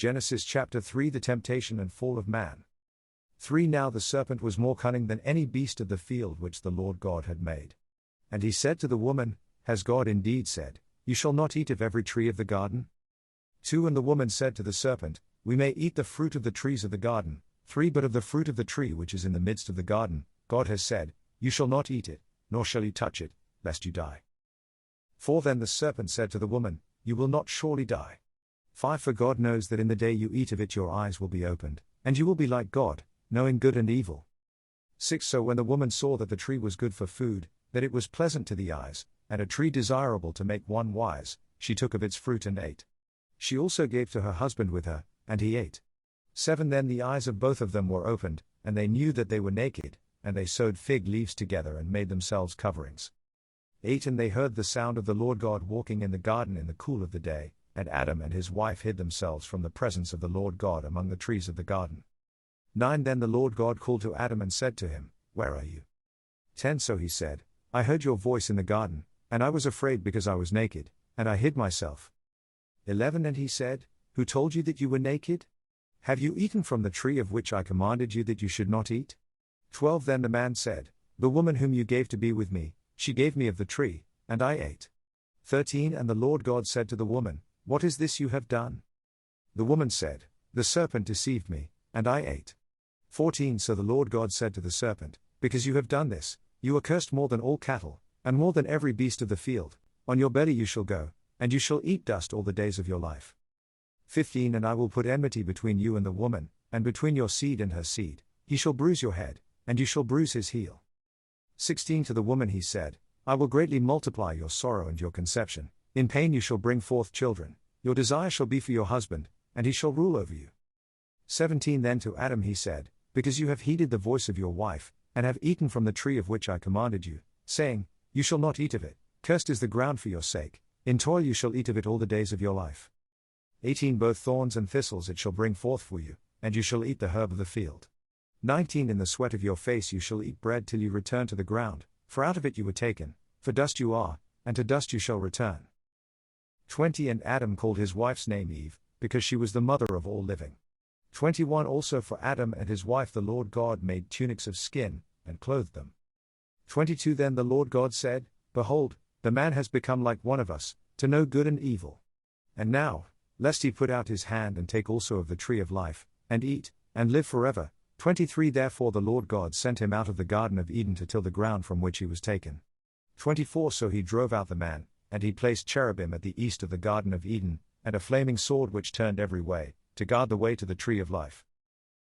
Genesis chapter 3 The temptation and fall of man. 3 Now the serpent was more cunning than any beast of the field which the Lord God had made. And he said to the woman, Has God indeed said, You shall not eat of every tree of the garden? 2 And the woman said to the serpent, We may eat the fruit of the trees of the garden. 3 But of the fruit of the tree which is in the midst of the garden, God has said, You shall not eat it, nor shall you touch it, lest you die. 4 Then the serpent said to the woman, You will not surely die. 5 For God knows that in the day you eat of it your eyes will be opened, and you will be like God, knowing good and evil. 6 So when the woman saw that the tree was good for food, that it was pleasant to the eyes, and a tree desirable to make one wise, she took of its fruit and ate. She also gave to her husband with her, and he ate. 7 Then the eyes of both of them were opened, and they knew that they were naked, and they sewed fig leaves together and made themselves coverings. 8 And they heard the sound of the Lord God walking in the garden in the cool of the day, and Adam and his wife hid themselves from the presence of the Lord God among the trees of the garden. 9 Then the Lord God called to Adam and said to him, Where are you? 10 So he said, I heard your voice in the garden, and I was afraid because I was naked, and I hid myself. 11 And he said, Who told you that you were naked? Have you eaten from the tree of which I commanded you that you should not eat? 12 Then the man said, The woman whom you gave to be with me, she gave me of the tree, and I ate. 13 And the Lord God said to the woman, What is this you have done? The woman said, The serpent deceived me, and I ate. 14 So the Lord God said to the serpent, Because you have done this, you are cursed more than all cattle, and more than every beast of the field. On your belly you shall go, and you shall eat dust all the days of your life. 15 And I will put enmity between you and the woman, and between your seed and her seed. He shall bruise your head, and you shall bruise his heel. 16 To the woman he said, I will greatly multiply your sorrow and your conception. In pain you shall bring forth children. Your desire shall be for your husband, and he shall rule over you. 17 Then to Adam he said, Because you have heeded the voice of your wife, and have eaten from the tree of which I commanded you, saying, You shall not eat of it, cursed is the ground for your sake, in toil you shall eat of it all the days of your life. 18 Both thorns and thistles it shall bring forth for you, and you shall eat the herb of the field. 19 In the sweat of your face you shall eat bread till you return to the ground, for out of it you were taken, for dust you are, and to dust you shall return. 20 And Adam called his wife's name Eve, because she was the mother of all living. 21 Also for Adam and his wife the Lord God made tunics of skin, and clothed them. 22 Then the Lord God said, Behold, the man has become like one of us, to know good and evil. And now, lest he put out his hand and take also of the tree of life, and eat, and live forever. 23 Therefore the Lord God sent him out of the Garden of Eden to till the ground from which he was taken. 24 So he drove out the man, and he placed cherubim at the east of the Garden of Eden, and a flaming sword which turned every way, to guard the way to the tree of life.